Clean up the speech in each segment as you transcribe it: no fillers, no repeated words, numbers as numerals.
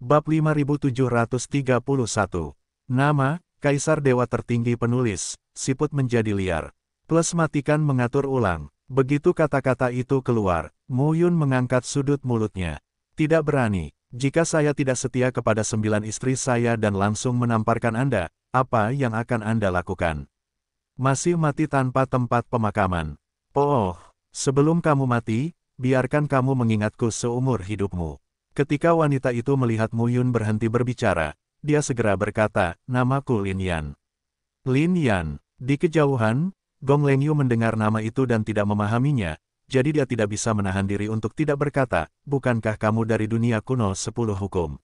Bab 5731. Nama, Kaisar Dewa Tertinggi Penulis, siput menjadi liar. Plus matikan mengatur ulang. Begitu kata-kata itu keluar, Mu Yun mengangkat sudut mulutnya. Tidak berani, jika saya tidak setia kepada 9 istri saya dan langsung menamparkan Anda, apa yang akan Anda lakukan? Masih mati tanpa tempat pemakaman. Oh, sebelum kamu mati, biarkan kamu mengingatku seumur hidupmu. Ketika wanita itu melihat Mu Yun berhenti berbicara, dia segera berkata, namaku Lin Yan. Lin Yan. Di kejauhan, Gong Lengyu mendengar nama itu dan tidak memahaminya, jadi dia tidak bisa menahan diri untuk tidak berkata, bukankah kamu dari dunia kuno 10 hukum?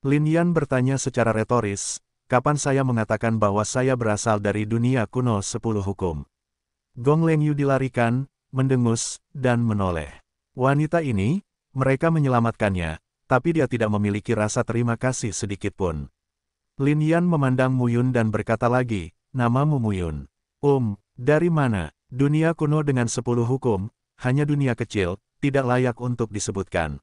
Lin Yan bertanya secara retoris, kapan saya mengatakan bahwa saya berasal dari dunia kuno 10 hukum? Gong Lengyu dilarikan, mendengus, dan menoleh. Wanita ini, mereka menyelamatkannya, tapi dia tidak memiliki rasa terima kasih sedikitpun. Lin Yan memandang Mu Yun dan berkata lagi, namamu Mu Yun. Dari mana? Dunia kuno dengan 10 hukum, hanya dunia kecil, tidak layak untuk disebutkan.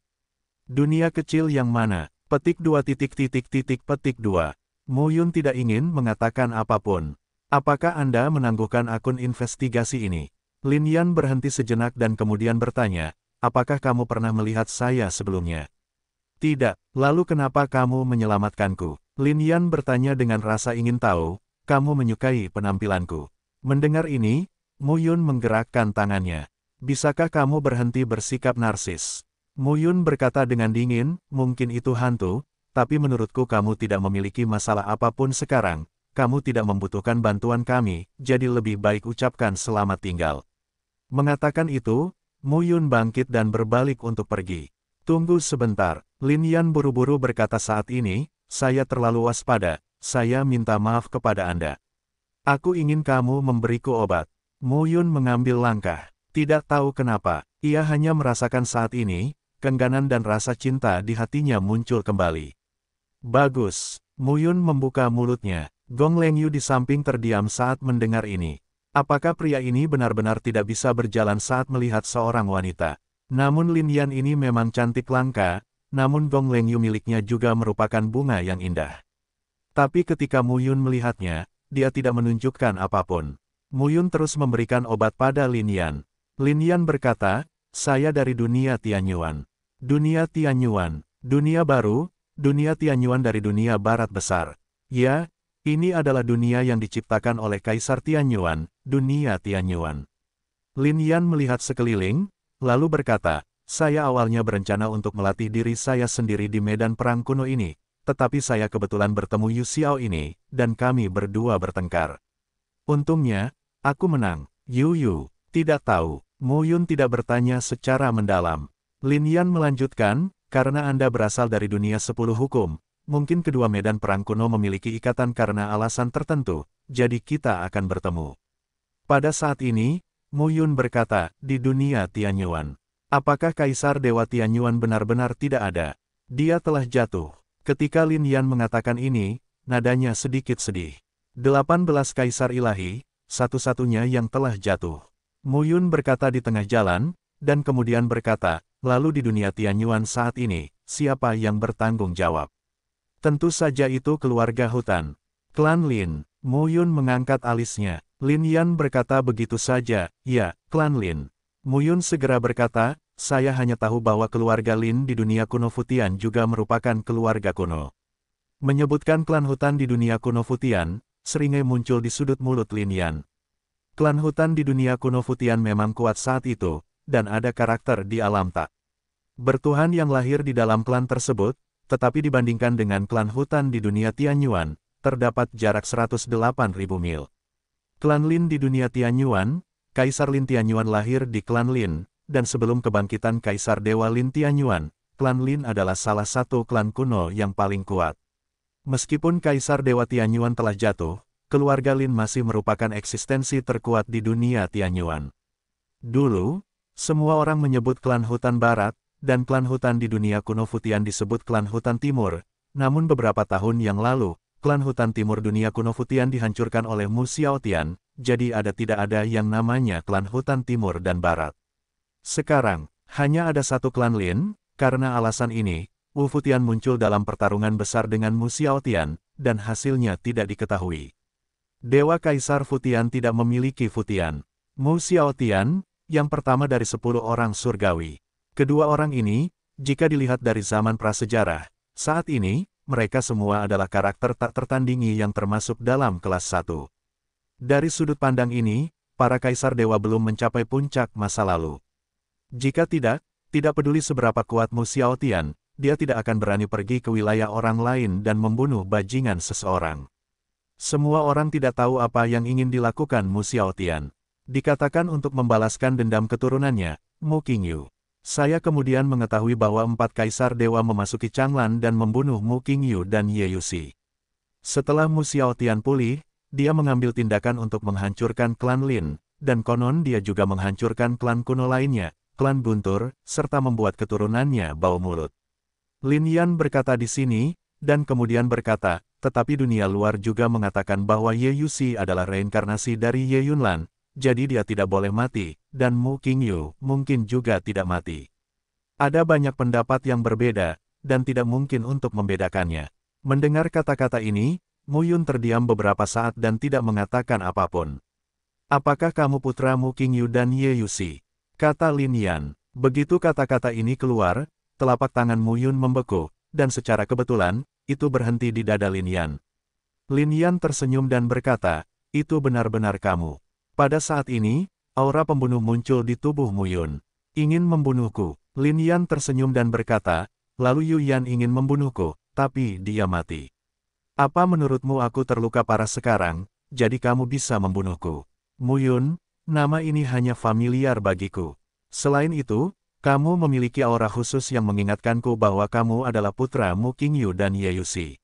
Dunia kecil yang mana? Petik 2 petik 2. Mu Yun tidak ingin mengatakan apapun. Apakah Anda menangguhkan akun investigasi ini? Lin Yan berhenti sejenak dan kemudian bertanya, apakah kamu pernah melihat saya sebelumnya? Tidak, lalu kenapa kamu menyelamatkanku? Lin Yan bertanya dengan rasa ingin tahu, kamu menyukai penampilanku. Mendengar ini, Mu Yun menggerakkan tangannya. Bisakah kamu berhenti bersikap narsis? Mu Yun berkata dengan dingin, mungkin itu hantu, tapi menurutku kamu tidak memiliki masalah apapun sekarang, kamu tidak membutuhkan bantuan kami, jadi lebih baik ucapkan selamat tinggal. Mengatakan itu, Mu Yun bangkit dan berbalik untuk pergi. Tunggu sebentar, Lin Yan buru-buru berkata saat ini, saya terlalu waspada, saya minta maaf kepada Anda. Aku ingin kamu memberiku obat. Mu Yun mengambil langkah. Tidak tahu kenapa, ia hanya merasakan saat ini, keengganan dan rasa cinta di hatinya muncul kembali. Bagus, Mu Yun membuka mulutnya. Gong Lengyu di samping terdiam saat mendengar ini. Apakah pria ini benar-benar tidak bisa berjalan saat melihat seorang wanita? Namun Lin Yan ini memang cantik langka, namun Gong Lengyu miliknya juga merupakan bunga yang indah. Tapi ketika Mu Yun melihatnya, dia tidak menunjukkan apapun. Mu Yun terus memberikan obat pada Lin Yan. Lin Yan berkata, saya dari dunia Tianyuan. Dunia Tianyuan, dunia baru, dunia Tianyuan dari dunia barat besar. Ya, ini adalah dunia yang diciptakan oleh Kaisar Tianyuan, dunia Tianyuan. Lin Yan melihat sekeliling, lalu berkata, saya awalnya berencana untuk melatih diri saya sendiri di medan perang kuno ini, tetapi saya kebetulan bertemu Yu Xiao ini, dan kami berdua bertengkar. Untungnya, aku menang. Yu, tidak tahu. Mu Yun tidak bertanya secara mendalam. Lin Yan melanjutkan, karena Anda berasal dari dunia 10 hukum, mungkin kedua medan perang kuno memiliki ikatan karena alasan tertentu, jadi kita akan bertemu. Pada saat ini, Mu Yun berkata, di dunia Tianyuan. Apakah Kaisar Dewa Tianyuan benar-benar tidak ada? Dia telah jatuh. Ketika Lin Yan mengatakan ini, nadanya sedikit sedih. 18 Kaisar Ilahi, satu-satunya yang telah jatuh. Mu Yun berkata di tengah jalan, dan kemudian berkata, lalu di dunia Tianyuan saat ini, siapa yang bertanggung jawab? Tentu saja itu keluarga hutan. Klan Lin. Mu Yun mengangkat alisnya. Lin Yan berkata begitu saja, ya, klan Lin. Mu Yun segera berkata, saya hanya tahu bahwa keluarga Lin di dunia kuno Futian juga merupakan keluarga kuno. Menyebutkan klan hutan di dunia kuno Futian, seringai muncul di sudut mulut Lin Yan. Klan hutan di dunia kuno Futian memang kuat saat itu, dan ada karakter di alam tak bertuhan yang lahir di dalam klan tersebut, tetapi dibandingkan dengan klan hutan di dunia Tianyuan, terdapat jarak 108.000 mil. Klan Lin di dunia Tianyuan, Kaisar Lin Tianyuan lahir di klan Lin, dan sebelum kebangkitan Kaisar Dewa Lin Tianyuan, klan Lin adalah salah satu klan kuno yang paling kuat. Meskipun Kaisar Dewa Tianyuan telah jatuh, keluarga Lin masih merupakan eksistensi terkuat di dunia Tianyuan. Dulu, semua orang menyebut klan hutan barat, dan klan hutan di dunia kuno Futian disebut klan hutan timur, namun beberapa tahun yang lalu, klan hutan timur dunia kuno Futian dihancurkan oleh Mu Xiaotian, jadi tidak ada yang namanya klan hutan timur dan barat. Sekarang, hanya ada satu klan Lin, karena alasan ini, Wu Futian muncul dalam pertarungan besar dengan Mu Xiaotian, dan hasilnya tidak diketahui. Dewa Kaisar Futian tidak memiliki Futian. Mu Xiaotian, yang pertama dari 10 orang surgawi. Kedua orang ini, jika dilihat dari zaman prasejarah, saat ini, mereka semua adalah karakter tak tertandingi yang termasuk dalam kelas 1. Dari sudut pandang ini, para Kaisar Dewa belum mencapai puncak masa lalu. Jika tidak peduli seberapa kuat Mu Xiaotian, dia tidak akan berani pergi ke wilayah orang lain dan membunuh bajingan seseorang. Semua orang tidak tahu apa yang ingin dilakukan Mu Xiaotian. Dikatakan untuk membalaskan dendam keturunannya, Mu Qingyu. Saya kemudian mengetahui bahwa 4 Kaisar Dewa memasuki Changlan dan membunuh Mu Qingyu dan Ye Yuxi. Setelah Mu Xiaotian pulih, dia mengambil tindakan untuk menghancurkan klan Lin, dan konon dia juga menghancurkan klan kuno lainnya, klan Guntur, serta membuat keturunannya bau mulut. Lin Yan berkata di sini, dan kemudian berkata, tetapi dunia luar juga mengatakan bahwa Ye Yuxi adalah reinkarnasi dari Ye Yunlan, jadi dia tidak boleh mati, dan Mu Qingyu mungkin juga tidak mati. Ada banyak pendapat yang berbeda, dan tidak mungkin untuk membedakannya. Mendengar kata-kata ini, Mu Yun terdiam beberapa saat dan tidak mengatakan apapun. Apakah kamu putra Mu Qingyu dan Ye Yuxi? Kata Lin Yan. Begitu kata-kata ini keluar, telapak tangan Mu Yun membeku, dan secara kebetulan, itu berhenti di dada Lin Yan. Lin Yan tersenyum dan berkata, itu benar-benar kamu. Pada saat ini, aura pembunuh muncul di tubuh Mu Yun. Ingin membunuhku. Lin Yan tersenyum dan berkata, lalu Yu Yan ingin membunuhku, tapi dia mati. Apa menurutmu aku terluka parah sekarang, jadi kamu bisa membunuhku? Mu Yun, nama ini hanya familiar bagiku. Selain itu, kamu memiliki aura khusus yang mengingatkanku bahwa kamu adalah putra Mu Qingyu dan Ye Yuxi.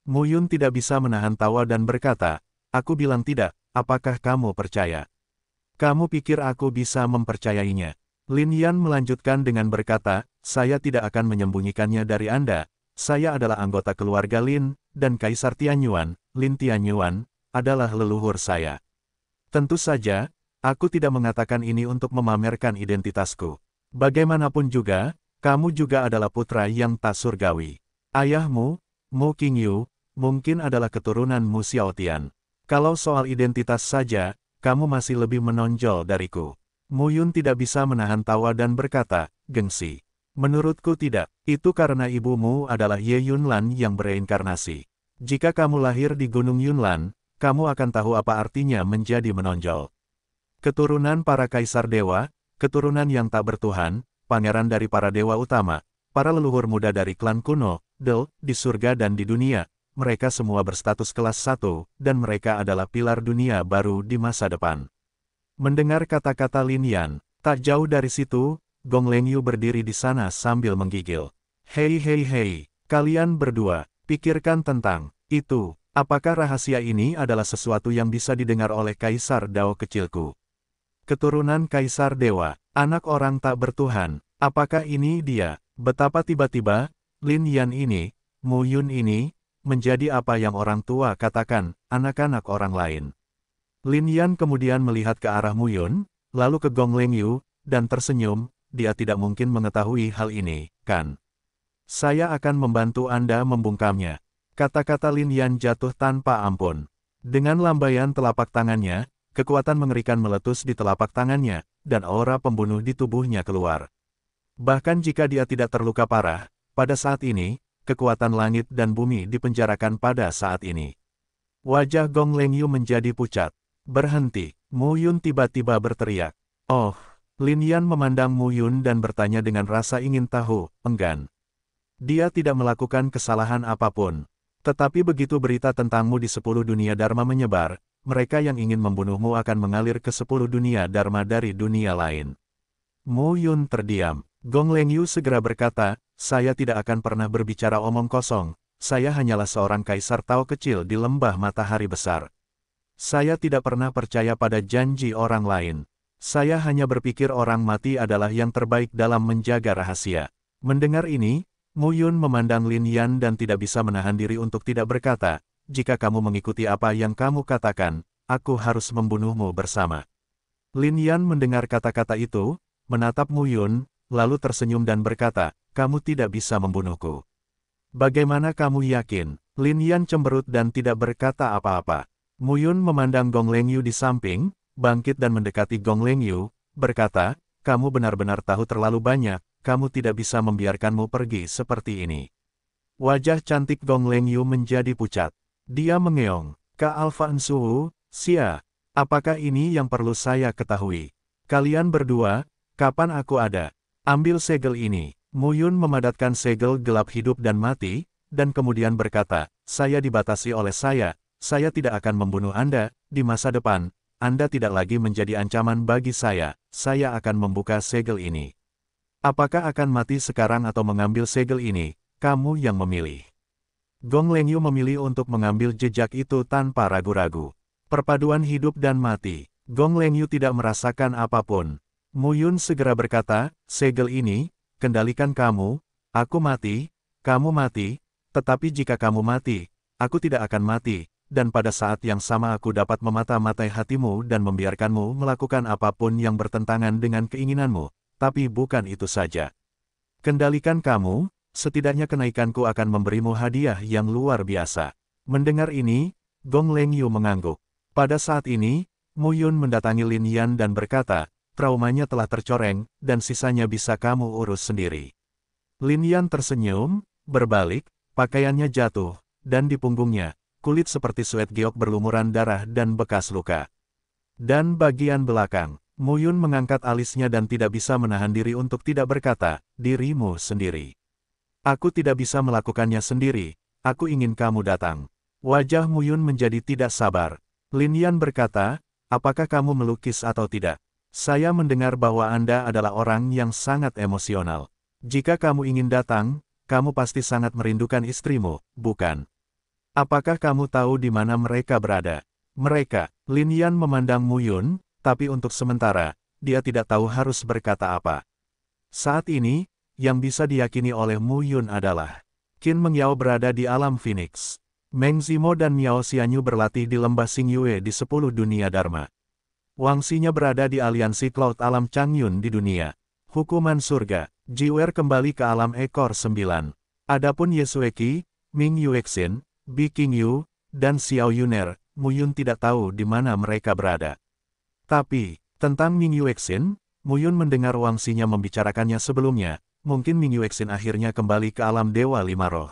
Mu Yun tidak bisa menahan tawa dan berkata, aku bilang tidak, apakah kamu percaya? Kamu pikir aku bisa mempercayainya? Lin Yan melanjutkan dengan berkata, saya tidak akan menyembunyikannya dari Anda, saya adalah anggota keluarga Lin, dan Kaisar Tianyuan, Lin Tianyuan, adalah leluhur saya. Tentu saja, aku tidak mengatakan ini untuk memamerkan identitasku. Bagaimanapun juga, kamu juga adalah putra yang tak surgawi. Ayahmu, Mu Qingyu, mungkin adalah keturunan Mu Xiaotian. Kalau soal identitas saja, kamu masih lebih menonjol dariku. Mu Yun tidak bisa menahan tawa dan berkata, gengsi. Menurutku tidak, itu karena ibumu adalah Ye Yunlan yang bereinkarnasi. Jika kamu lahir di Gunung Yunlan, kamu akan tahu apa artinya menjadi menonjol. Keturunan para Kaisar Dewa, keturunan yang tak bertuhan, pangeran dari para dewa utama, para leluhur muda dari klan kuno, Del, di surga dan di dunia, mereka semua berstatus kelas 1, dan mereka adalah pilar dunia baru di masa depan. Mendengar kata-kata Lin Yan, tak jauh dari situ, Gong Lengyu berdiri di sana sambil menggigil. Hei, kalian berdua, pikirkan tentang itu, apakah rahasia ini adalah sesuatu yang bisa didengar oleh Kaisar Dao kecilku? Keturunan Kaisar Dewa, anak orang tak bertuhan, apakah ini dia? Betapa tiba-tiba, Lin Yan ini, Mu Yun ini, menjadi apa yang orang tua katakan, anak-anak orang lain. Lin Yan kemudian melihat ke arah Mu Yun, lalu ke Gong Lengyu, dan tersenyum, dia tidak mungkin mengetahui hal ini, kan? Saya akan membantu Anda membungkamnya. Kata-kata Lin Yan jatuh tanpa ampun. Dengan lambaian telapak tangannya, kekuatan mengerikan meletus di telapak tangannya, dan aura pembunuh di tubuhnya keluar. Bahkan jika dia tidak terluka parah, pada saat ini, kekuatan langit dan bumi dipenjarakan pada saat ini. Wajah Gong Lengyu menjadi pucat. Berhenti, Mu Yun tiba-tiba berteriak. Oh, Lin Yan memandang Mu Yun dan bertanya dengan rasa ingin tahu, enggan. Dia tidak melakukan kesalahan apapun. Tetapi begitu berita tentangmu di 10 dunia Dharma menyebar, mereka yang ingin membunuhmu akan mengalir ke 10 dunia Dharma dari dunia lain. Mu Yun terdiam. Gong Lengyu segera berkata, saya tidak akan pernah berbicara omong kosong, saya hanyalah seorang kaisar Tao kecil di lembah matahari besar. Saya tidak pernah percaya pada janji orang lain. Saya hanya berpikir orang mati adalah yang terbaik dalam menjaga rahasia. Mendengar ini, Mu Yun memandang Lin Yan dan tidak bisa menahan diri untuk tidak berkata, jika kamu mengikuti apa yang kamu katakan, aku harus membunuhmu bersama. Lin Yan mendengar kata-kata itu, menatap Mu Yun, lalu tersenyum dan berkata, kamu tidak bisa membunuhku. Bagaimana kamu yakin? Lin Yan cemberut dan tidak berkata apa-apa. Mu Yun memandang Gong Lengyu di samping, bangkit dan mendekati Gong Lengyu, berkata, kamu benar-benar tahu terlalu banyak, kamu tidak bisa membiarkanmu pergi seperti ini. Wajah cantik Gong Lengyu menjadi pucat. Dia mengeong, Kak Alpha Ensuhu, Xia, apakah ini yang perlu saya ketahui? Kalian berdua, kapan aku ada? Ambil segel ini. Mu Yun memadatkan segel gelap hidup dan mati, dan kemudian berkata, saya dibatasi oleh saya tidak akan membunuh Anda, di masa depan, Anda tidak lagi menjadi ancaman bagi saya akan membuka segel ini. Apakah akan mati sekarang atau mengambil segel ini, kamu yang memilih. Gong Lengyu memilih untuk mengambil jejak itu tanpa ragu-ragu. Perpaduan hidup dan mati, Gong Lengyu tidak merasakan apapun. Mu Yun segera berkata, segel ini, kendalikan kamu, aku mati, kamu mati, tetapi jika kamu mati, aku tidak akan mati, dan pada saat yang sama aku dapat memata-matai hatimu dan membiarkanmu melakukan apapun yang bertentangan dengan keinginanmu, tapi bukan itu saja. Kendalikan kamu, setidaknya kenaikanku akan memberimu hadiah yang luar biasa. Mendengar ini, Gong Lengyu mengangguk. Pada saat ini, Mu Yun mendatangi Lin Yan dan berkata, traumanya telah tercoreng, dan sisanya bisa kamu urus sendiri. Lin Yan tersenyum, berbalik, pakaiannya jatuh, dan di punggungnya, kulit seperti suet giok berlumuran darah dan bekas luka. Dan bagian belakang, Mu Yun mengangkat alisnya dan tidak bisa menahan diri untuk tidak berkata, dirimu sendiri. Aku tidak bisa melakukannya sendiri, aku ingin kamu datang. Wajah Mu Yun menjadi tidak sabar. Lin Yan berkata, apakah kamu melukis atau tidak? Saya mendengar bahwa Anda adalah orang yang sangat emosional. Jika kamu ingin datang, kamu pasti sangat merindukan istrimu, bukan? Apakah kamu tahu di mana mereka berada? Mereka, Lin Yan memandang Mu Yun, tapi untuk sementara, dia tidak tahu harus berkata apa. Saat ini, yang bisa diyakini oleh Mu Yun adalah, Qin Mengyao berada di alam Phoenix. Meng Zimo dan Miao Xianyu berlatih di lembah Xingyue di 10 dunia Dharma. Wang Xinya berada di aliansi Cloud alam Changyun di dunia hukuman surga. Jiwer kembali ke alam ekor 9. Adapun Ye Xueqi, Ming Yuexin, Bi Qingyu, dan Xiao Yuner, Mu Yun tidak tahu di mana mereka berada. Tapi, tentang Ming Yuexin, Mu Yun mendengar Wang Xinya membicarakannya sebelumnya, mungkin Ming Yuexin akhirnya kembali ke alam Dewa Lima Roh.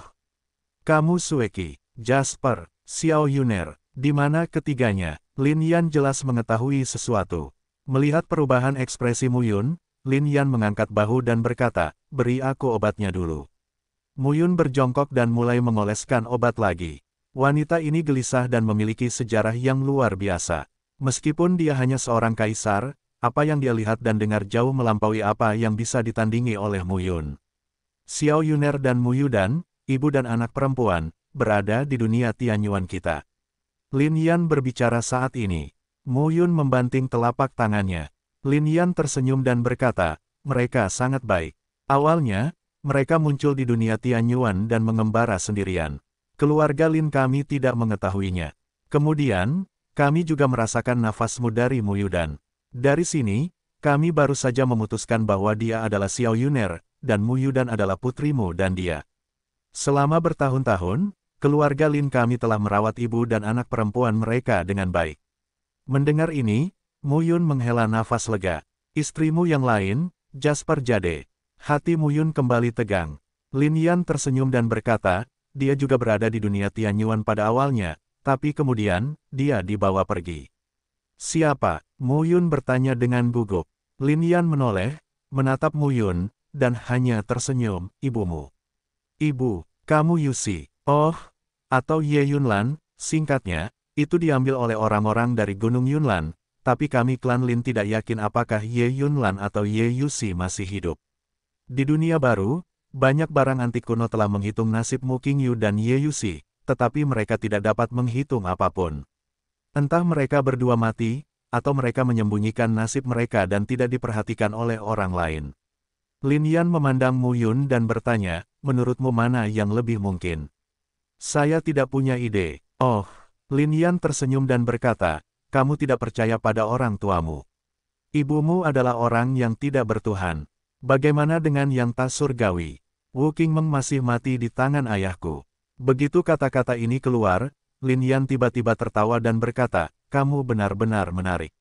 Kamu Xueqi, Jasper, Xiao Yuner, di mana ketiganya? Lin Yan jelas mengetahui sesuatu. Melihat perubahan ekspresi Mu Yun, Lin Yan mengangkat bahu dan berkata, beri aku obatnya dulu. Mu Yun berjongkok dan mulai mengoleskan obat lagi. Wanita ini gelisah dan memiliki sejarah yang luar biasa. Meskipun dia hanya seorang kaisar, apa yang dia lihat dan dengar jauh melampaui apa yang bisa ditandingi oleh Mu Yun. Xiao Yuner dan Mu Yudan, ibu dan anak perempuan, berada di dunia Tianyuan kita. Lin Yan berbicara saat ini. Mu Yun membanting telapak tangannya. Lin Yan tersenyum dan berkata, mereka sangat baik. Awalnya, mereka muncul di dunia Tianyuan dan mengembara sendirian. Keluarga Lin kami tidak mengetahuinya. Kemudian, kami juga merasakan nafasmu dari Mu Yudan. Dari sini, kami baru saja memutuskan bahwa dia adalah Xiao Yuner, dan Mu Yudan adalah putrimu dan dia. Selama bertahun-tahun, keluarga Lin kami telah merawat ibu dan anak perempuan mereka dengan baik. Mendengar ini, Mu Yun menghela nafas lega. Istrimu yang lain, Jasper Jade. Hati Mu Yun kembali tegang. Lin Yan tersenyum dan berkata, dia juga berada di dunia Tianyuan pada awalnya, tapi kemudian, dia dibawa pergi. Siapa? Mu Yun bertanya dengan gugup. Lin Yan menoleh, menatap Mu Yun, dan hanya tersenyum, ibumu. Ibu, kamu Yusi. Oh, atau Ye Yunlan, singkatnya, itu diambil oleh orang-orang dari Gunung Yunlan, tapi kami klan Lin tidak yakin apakah Ye Yunlan atau Ye Yusi masih hidup. Di dunia baru, banyak barang antik kuno telah menghitung nasib Mu Qingyu dan Ye Yusi, tetapi mereka tidak dapat menghitung apapun. Entah mereka berdua mati, atau mereka menyembunyikan nasib mereka dan tidak diperhatikan oleh orang lain. Lin Yan memandang Mu Yun dan bertanya, menurutmu mana yang lebih mungkin? Saya tidak punya ide. Oh, Lin Yan tersenyum dan berkata, kamu tidak percaya pada orang tuamu. Ibumu adalah orang yang tidak bertuhan. Bagaimana dengan yang tak surgawi? Wu Qingmeng masih mati di tangan ayahku. Begitu kata-kata ini keluar, Lin Yan tiba-tiba tertawa dan berkata, kamu benar-benar menarik.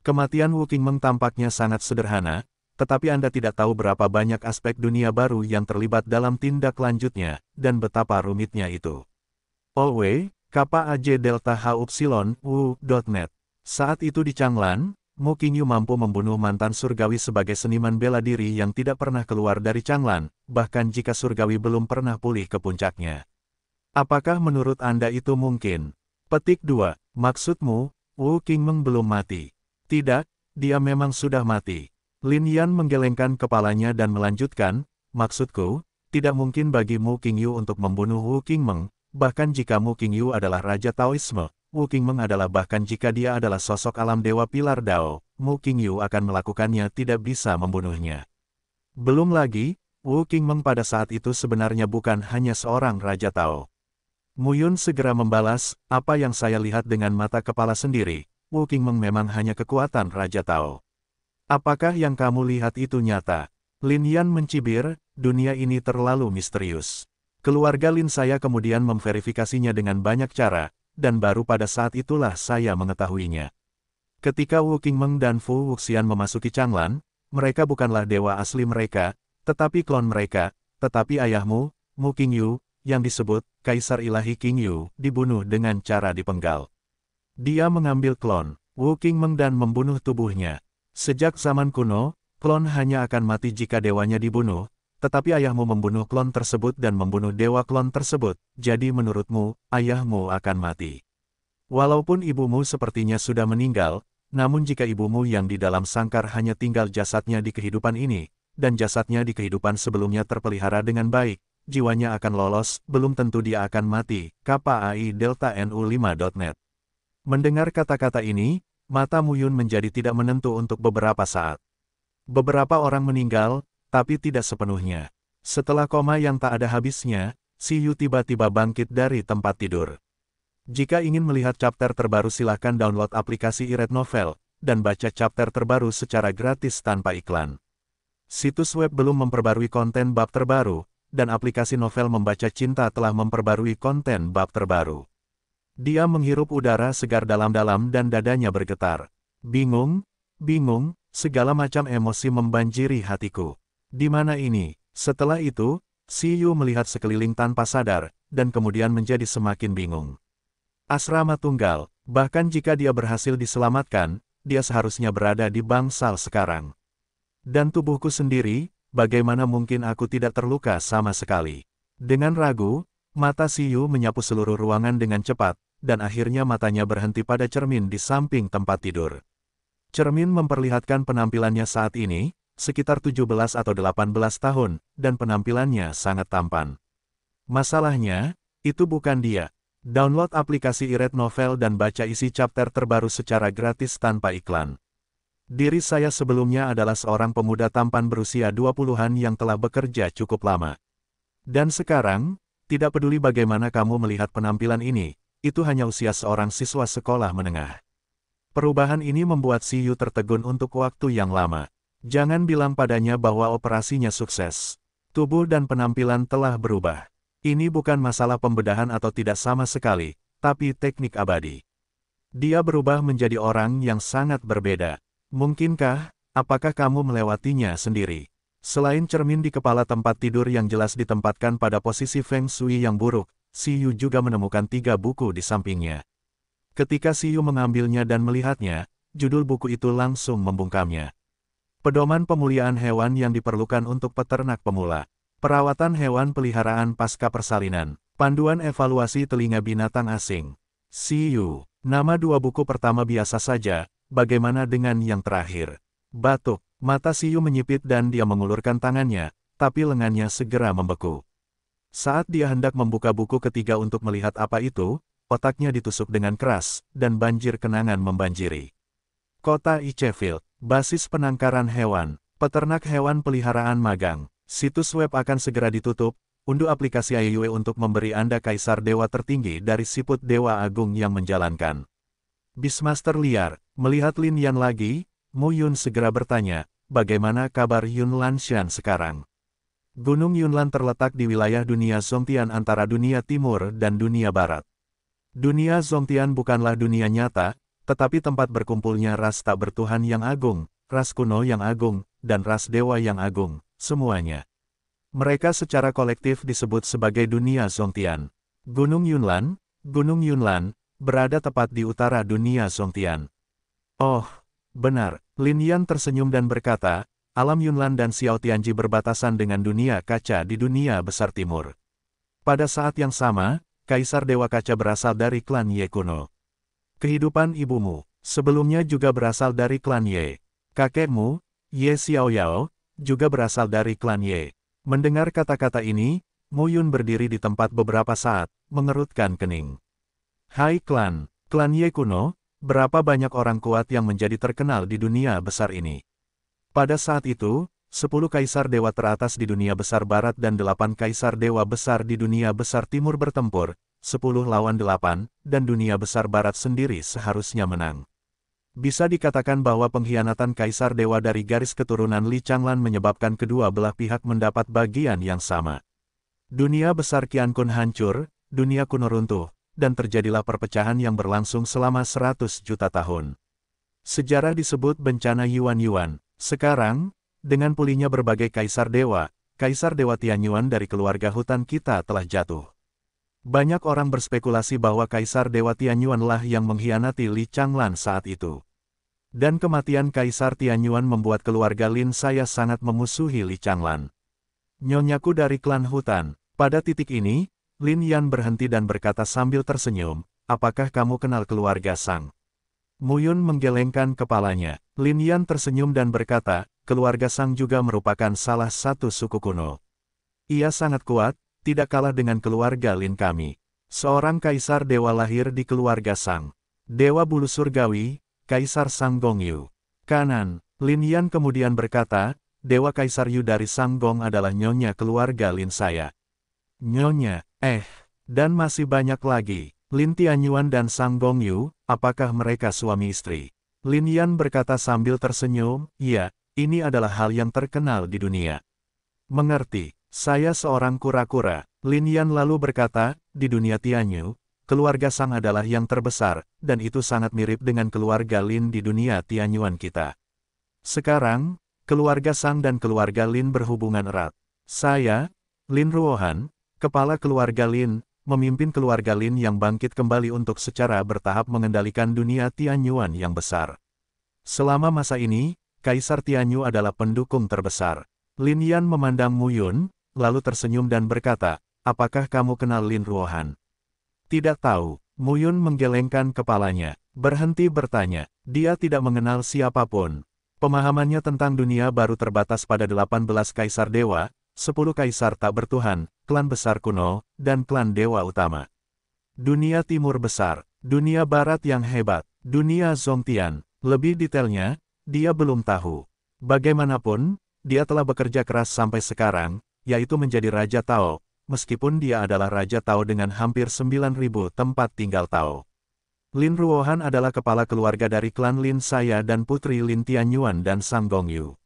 Kematian Wu Qingmeng tampaknya sangat sederhana, tetapi Anda tidak tahu berapa banyak aspek dunia baru yang terlibat dalam tindak lanjutnya, dan betapa rumitnya itu. Alway, Kappa AJ Delta H Upsilon, Wu.net. Saat itu di Changlan, Mu Qingyu mampu membunuh mantan surgawi sebagai seniman bela diri yang tidak pernah keluar dari Changlan, bahkan jika surgawi belum pernah pulih ke puncaknya. Apakah menurut Anda itu mungkin? Petik 2. Maksudmu, Wu Qingmeng belum mati? Tidak, dia memang sudah mati. Lin Yan menggelengkan kepalanya dan melanjutkan, maksudku, tidak mungkin bagi Mu Qingyu untuk membunuh Wu Qingmeng, bahkan jika Mu Qingyu adalah Raja Taoisme, Wu Qingmeng adalah bahkan jika dia adalah sosok alam dewa pilar Dao, Mu Qingyu akan melakukannya tidak bisa membunuhnya. Belum lagi, Wu Qingmeng pada saat itu sebenarnya bukan hanya seorang Raja Tao. Mu Yun segera membalas, apa yang saya lihat dengan mata kepala sendiri, Wu Qingmeng memang hanya kekuatan Raja Tao. Apakah yang kamu lihat itu nyata? Lin Yan mencibir, dunia ini terlalu misterius. Keluarga Lin saya kemudian memverifikasinya dengan banyak cara, dan baru pada saat itulah saya mengetahuinya. Ketika Wu Qingmeng dan Fu Wuxian memasuki Changlan, mereka bukanlah dewa asli mereka, tetapi klon mereka, tetapi ayahmu, Mu Qingyu, yang disebut Kaisar Ilahi Qingyu, dibunuh dengan cara dipenggal. Dia mengambil klon Wu Qingmeng dan membunuh tubuhnya. Sejak zaman kuno, klon hanya akan mati jika dewanya dibunuh, tetapi ayahmu membunuh klon tersebut dan membunuh dewa klon tersebut, jadi menurutmu, ayahmu akan mati. Walaupun ibumu sepertinya sudah meninggal, namun jika ibumu yang di dalam sangkar hanya tinggal jasadnya di kehidupan ini, dan jasadnya di kehidupan sebelumnya terpelihara dengan baik, jiwanya akan lolos, belum tentu dia akan mati. Kappa AI Delta NU5.net. Mendengar kata-kata ini, mata Mu Yun menjadi tidak menentu untuk beberapa saat. Beberapa orang meninggal, tapi tidak sepenuhnya. Setelah koma yang tak ada habisnya, Si Yu tiba-tiba bangkit dari tempat tidur. Jika ingin melihat chapter terbaru silahkan download aplikasi iRead Novel, dan baca chapter terbaru secara gratis tanpa iklan. Situs web belum memperbarui konten bab terbaru, dan aplikasi novel membaca cinta telah memperbarui konten bab terbaru. Dia menghirup udara segar dalam-dalam dan dadanya bergetar. Bingung, segala macam emosi membanjiri hatiku. Di mana ini? Setelah itu, Si Yu melihat sekeliling tanpa sadar, dan kemudian menjadi semakin bingung. Asrama tunggal, bahkan jika dia berhasil diselamatkan, dia seharusnya berada di bangsal sekarang. Dan tubuhku sendiri, bagaimana mungkin aku tidak terluka sama sekali? Dengan ragu, mata Si Yu menyapu seluruh ruangan dengan cepat, dan akhirnya matanya berhenti pada cermin di samping tempat tidur. Cermin memperlihatkan penampilannya saat ini, sekitar 17 atau 18 tahun, dan penampilannya sangat tampan. Masalahnya, itu bukan dia. Download aplikasi iRead Novel dan baca isi chapter terbaru secara gratis tanpa iklan. Diri saya sebelumnya adalah seorang pemuda tampan berusia 20-an yang telah bekerja cukup lama. Dan sekarang, tidak peduli bagaimana kamu melihat penampilan ini, itu hanya usia seorang siswa sekolah menengah. Perubahan ini membuat Si Yu tertegun untuk waktu yang lama. Jangan bilang padanya bahwa operasinya sukses. Tubuh dan penampilan telah berubah. Ini bukan masalah pembedahan atau tidak sama sekali, tapi teknik abadi. Dia berubah menjadi orang yang sangat berbeda. Mungkinkah, apakah kamu melewatinya sendiri? Selain cermin di kepala tempat tidur yang jelas ditempatkan pada posisi Feng Shui yang buruk, Si Yu juga menemukan 3 buku di sampingnya. Ketika Si Yu mengambilnya dan melihatnya, judul buku itu langsung membungkamnya. Pedoman pemuliaan hewan yang diperlukan untuk peternak pemula. Perawatan hewan peliharaan pasca persalinan. Panduan evaluasi telinga binatang asing. Si Yu. Nama 2 buku pertama biasa saja, bagaimana dengan yang terakhir? Batuk. Mata Si Yu menyipit dan dia mengulurkan tangannya, tapi lengannya segera membeku. Saat dia hendak membuka buku ketiga untuk melihat apa itu, otaknya ditusuk dengan keras, dan banjir kenangan membanjiri. Kota Icheville, basis penangkaran hewan, peternak hewan peliharaan magang. Situs web akan segera ditutup, unduh aplikasi AIUE untuk memberi Anda kaisar dewa tertinggi dari siput dewa agung yang menjalankan. Beastmaster liar, melihat Lin Yan lagi, Mu Yun segera bertanya, bagaimana kabar Yun Lanshan sekarang? Gunung Yunlan terletak di wilayah dunia Zongtian antara dunia timur dan dunia barat. Dunia Zongtian bukanlah dunia nyata, tetapi tempat berkumpulnya ras tak bertuhan yang agung, ras kuno yang agung, dan ras dewa yang agung, semuanya. Mereka secara kolektif disebut sebagai dunia Zongtian. Gunung Yunlan, berada tepat di utara dunia Zongtian. Oh, benar, Lin Yan tersenyum dan berkata, alam Yunlan dan Xiao Tianji berbatasan dengan dunia kaca di dunia besar timur. Pada saat yang sama, Kaisar Dewa Kaca berasal dari klan Ye kuno. Kehidupan ibumu, sebelumnya juga berasal dari klan Ye. Kakekmu, Ye Xiaoyao, juga berasal dari klan Ye. Mendengar kata-kata ini, Mu Yun berdiri di tempat beberapa saat, mengerutkan kening. Hai klan Ye kuno, berapa banyak orang kuat yang menjadi terkenal di dunia besar ini. Pada saat itu, 10 kaisar dewa teratas di dunia besar barat dan 8 kaisar dewa besar di dunia besar timur bertempur, 10 lawan 8, dan dunia besar barat sendiri seharusnya menang. Bisa dikatakan bahwa pengkhianatan kaisar dewa dari garis keturunan Li Changlan menyebabkan kedua belah pihak mendapat bagian yang sama. Dunia besar Qiankun hancur, dunia kuno runtuh, dan terjadilah perpecahan yang berlangsung selama 100 juta tahun. Sejarah disebut bencana Yuan. Sekarang, dengan pulihnya berbagai kaisar dewa Tianyuan dari keluarga hutan kita telah jatuh. Banyak orang berspekulasi bahwa Kaisar Dewa Tianyuan lah yang mengkhianati Li Changlan saat itu. Dan kematian Kaisar Tianyuan membuat keluarga Lin saya sangat memusuhi Li Changlan. Nyonyaku dari klan hutan. Pada titik ini, Lin Yan berhenti dan berkata sambil tersenyum, apakah kamu kenal keluarga Sang? Mu Yun menggelengkan kepalanya. Lin Yan tersenyum dan berkata, keluarga Sang juga merupakan salah satu suku kuno. Ia sangat kuat, tidak kalah dengan keluarga Lin kami. Seorang kaisar dewa lahir di keluarga Sang. Dewa bulu surgawi, Kaisar Sang Gong Yu. Kanan, Lin Yan kemudian berkata, Dewa Kaisar Yu dari Sang Gong adalah nyonya keluarga Lin saya. Nyonya, dan masih banyak lagi. Lin Tianyuan dan Sang Gong Yu, apakah mereka suami istri? Lin Yan berkata sambil tersenyum, iya, ini adalah hal yang terkenal di dunia. Mengerti. Saya seorang kura-kura. Lin Yan lalu berkata, di dunia Tianyu, keluarga Sang adalah yang terbesar, dan itu sangat mirip dengan keluarga Lin di dunia Tianyuan kita. Sekarang, keluarga Sang dan keluarga Lin berhubungan erat. Saya, Lin Ruohan, kepala keluarga Lin, memimpin keluarga Lin yang bangkit kembali untuk secara bertahap mengendalikan dunia Tianyuan yang besar. Selama masa ini, Kaisar Tianyu adalah pendukung terbesar. Lin Yan memandang Mu Yun, lalu tersenyum dan berkata, apakah kamu kenal Lin Ruohan? Tidak tahu. Mu Yun menggelengkan kepalanya, berhenti bertanya. Dia tidak mengenal siapapun. Pemahamannya tentang dunia baru terbatas pada 18 kaisar dewa, 10 kaisar tak bertuhan, klan besar kuno, dan klan dewa utama. Dunia timur besar, dunia barat yang hebat, dunia Zongtian. Lebih detailnya, dia belum tahu. Bagaimanapun, dia telah bekerja keras sampai sekarang, yaitu menjadi Raja Tao, meskipun dia adalah Raja Tao dengan hampir 9.000 tempat tinggal Tao. Lin Ruohan adalah kepala keluarga dari klan Lin saya dan putri Lin Tianyuan dan Sang Gong Yu.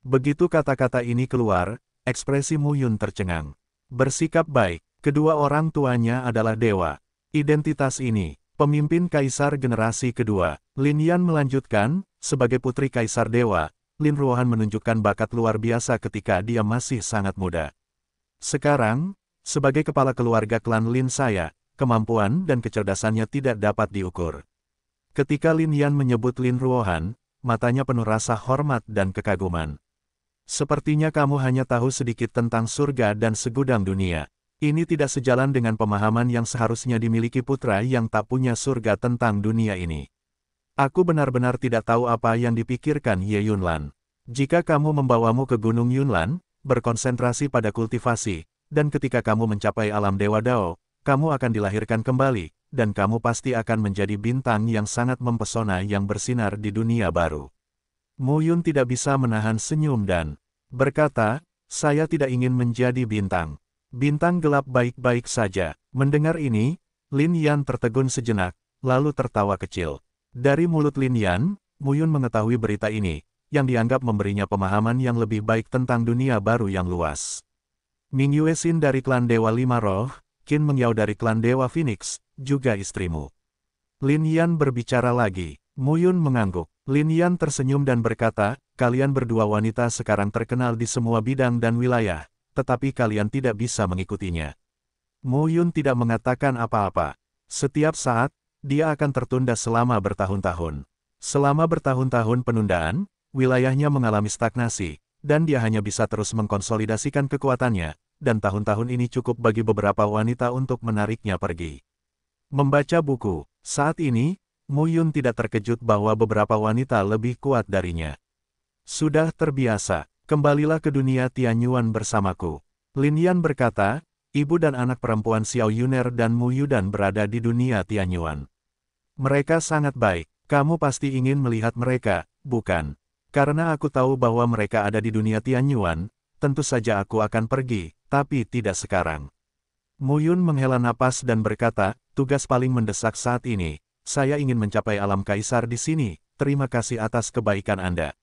Begitu kata-kata ini keluar, ekspresi Mu Yun tercengang. Bersikap baik, kedua orang tuanya adalah dewa. Identitas ini, pemimpin kaisar generasi kedua. Lin Yan melanjutkan, sebagai putri kaisar dewa, Lin Ruohan menunjukkan bakat luar biasa ketika dia masih sangat muda. Sekarang, sebagai kepala keluarga klan Lin saya, kemampuan dan kecerdasannya tidak dapat diukur. Ketika Lin Yan menyebut Lin Ruohan, matanya penuh rasa hormat dan kekaguman. Sepertinya kamu hanya tahu sedikit tentang surga dan segudang dunia. Ini tidak sejalan dengan pemahaman yang seharusnya dimiliki putra yang tak punya surga tentang dunia ini. Aku benar-benar tidak tahu apa yang dipikirkan Ye Yunlan. Jika kamu membawamu ke Gunung Yunlan, berkonsentrasi pada kultivasi, dan ketika kamu mencapai alam Dewa Dao, kamu akan dilahirkan kembali, dan kamu pasti akan menjadi bintang yang sangat mempesona yang bersinar di dunia baru. Mu Yun tidak bisa menahan senyum dan berkata, saya tidak ingin menjadi bintang. Bintang gelap baik-baik saja. Mendengar ini, Lin Yan tertegun sejenak, lalu tertawa kecil. Dari mulut Lin Yan, Mu Yun mengetahui berita ini, yang dianggap memberinya pemahaman yang lebih baik tentang dunia baru yang luas. Ming Yuesin dari klan Dewa Lima Roh, Qin Mengyao dari klan Dewa Phoenix, juga istrimu. Lin Yan berbicara lagi. Mu Yun mengangguk. Lin Yan tersenyum dan berkata, kalian berdua wanita sekarang terkenal di semua bidang dan wilayah, tetapi kalian tidak bisa mengikutinya. Mu Yun tidak mengatakan apa-apa. Setiap saat, dia akan tertunda selama bertahun-tahun. Selama bertahun-tahun penundaan, wilayahnya mengalami stagnasi, dan dia hanya bisa terus mengkonsolidasikan kekuatannya, dan tahun-tahun ini cukup bagi beberapa wanita untuk menariknya pergi. Membaca buku, saat ini, Mu Yun tidak terkejut bahwa beberapa wanita lebih kuat darinya. Sudah terbiasa, kembalilah ke dunia Tianyuan bersamaku. Lin Yan berkata, ibu dan anak perempuan Xiao Yuner dan Mu Yudan berada di dunia Tianyuan. Mereka sangat baik, kamu pasti ingin melihat mereka, bukan? Karena aku tahu bahwa mereka ada di dunia Tianyuan, tentu saja aku akan pergi, tapi tidak sekarang. Mu Yun menghela napas dan berkata, tugas paling mendesak saat ini, saya ingin mencapai alam kaisar di sini, terima kasih atas kebaikan Anda.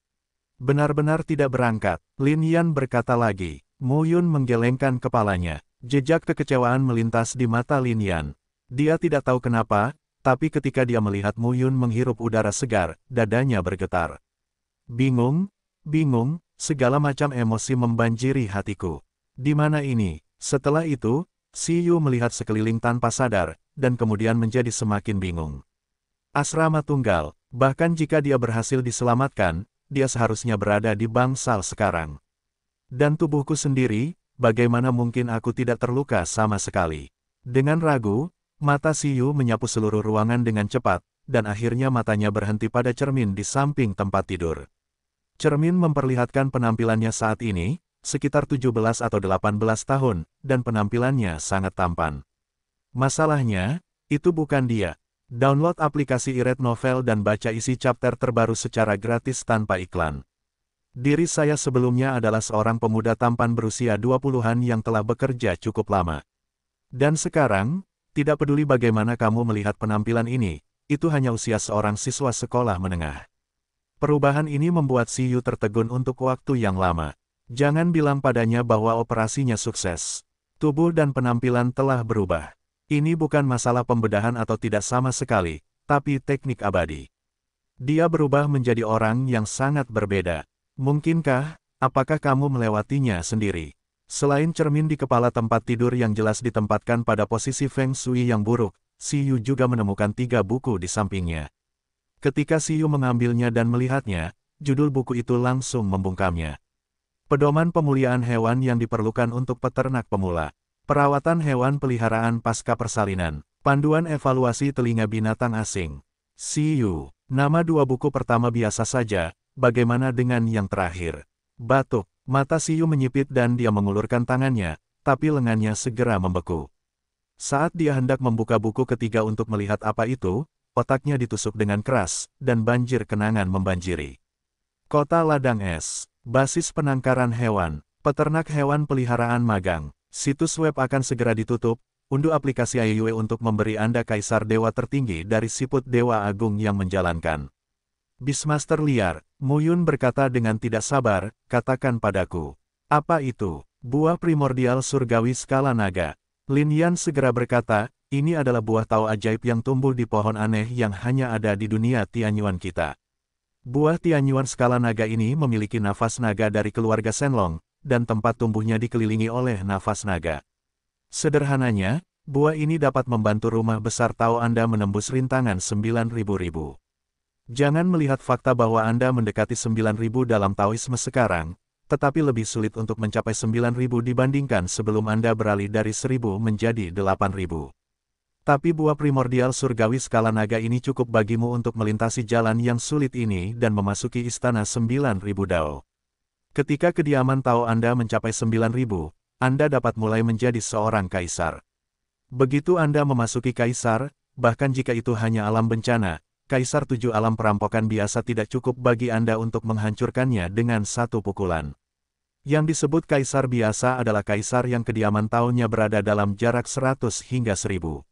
Benar-benar tidak berangkat, Lin Yan berkata lagi. Mu Yun menggelengkan kepalanya. Jejak kekecewaan melintas di mata Lin Yan. Dia tidak tahu kenapa, tapi ketika dia melihat Mu Yun menghirup udara segar, dadanya bergetar. Bingung, segala macam emosi membanjiri hatiku. Di mana ini? Setelah itu, Si Yu melihat sekeliling tanpa sadar, dan kemudian menjadi semakin bingung. Asrama tunggal, bahkan jika dia berhasil diselamatkan, dia seharusnya berada di bangsal sekarang. Dan tubuhku sendiri, bagaimana mungkin aku tidak terluka sama sekali? Dengan ragu, mata Si Yu menyapu seluruh ruangan dengan cepat, dan akhirnya matanya berhenti pada cermin di samping tempat tidur. Cermin memperlihatkan penampilannya saat ini, sekitar 17 atau 18 tahun, dan penampilannya sangat tampan. Masalahnya, itu bukan dia. Download aplikasi iRead Novel dan baca isi chapter terbaru secara gratis tanpa iklan. Diri saya sebelumnya adalah seorang pemuda tampan berusia 20-an yang telah bekerja cukup lama. Dan sekarang, tidak peduli bagaimana kamu melihat penampilan ini, itu hanya usia seorang siswa sekolah menengah. Perubahan ini membuat Si Yu tertegun untuk waktu yang lama. Jangan bilang padanya bahwa operasinya sukses. Tubuh dan penampilan telah berubah. Ini bukan masalah pembedahan atau tidak sama sekali, tapi teknik abadi. Dia berubah menjadi orang yang sangat berbeda. Mungkinkah, apakah kamu melewatinya sendiri? Selain cermin di kepala tempat tidur yang jelas ditempatkan pada posisi Feng Shui yang buruk, Si Yu juga menemukan 3 buku di sampingnya. Ketika Si Yu mengambilnya dan melihatnya, judul buku itu langsung membungkamnya. Pedoman pemuliaan hewan yang diperlukan untuk peternak pemula. Perawatan hewan peliharaan pasca persalinan. Panduan evaluasi telinga binatang asing. Si Yu. Nama 2 buku pertama biasa saja, bagaimana dengan yang terakhir? Batuk. Mata Si Yu menyipit dan dia mengulurkan tangannya, tapi lengannya segera membeku. Saat dia hendak membuka buku ketiga untuk melihat apa itu, otaknya ditusuk dengan keras, dan banjir kenangan membanjiri. Kota Ladang Es. Basis penangkaran hewan. Peternak hewan peliharaan magang. Situs web akan segera ditutup. Unduh aplikasi AIUE untuk memberi Anda kaisar dewa tertinggi dari siput Dewa Agung yang menjalankan. Beastmaster liar, Mu Yun berkata dengan tidak sabar, katakan padaku. Apa itu? Buah primordial surgawi skala naga. Lin Yan segera berkata, ini adalah buah tao ajaib yang tumbuh di pohon aneh yang hanya ada di dunia Tianyuan kita. Buah Tianyuan skala naga ini memiliki nafas naga dari keluarga Shenlong, dan tempat tumbuhnya dikelilingi oleh nafas naga. Sederhananya, buah ini dapat membantu rumah besar Tao Anda menembus rintangan 9.000. Jangan melihat fakta bahwa Anda mendekati 9.000 dalam Taoisme sekarang, tetapi lebih sulit untuk mencapai 9.000 dibandingkan sebelum Anda beralih dari 1.000 menjadi 8.000. Tapi buah primordial surgawi skala naga ini cukup bagimu untuk melintasi jalan yang sulit ini dan memasuki istana 9.000 Dao. Ketika kediaman Tao Anda mencapai 9.000, Anda dapat mulai menjadi seorang kaisar. Begitu Anda memasuki kaisar, bahkan jika itu hanya alam bencana, kaisar 7 alam perampokan biasa tidak cukup bagi Anda untuk menghancurkannya dengan satu pukulan. Yang disebut kaisar biasa adalah kaisar yang kediaman Tao-nya berada dalam jarak 100 hingga 1.000.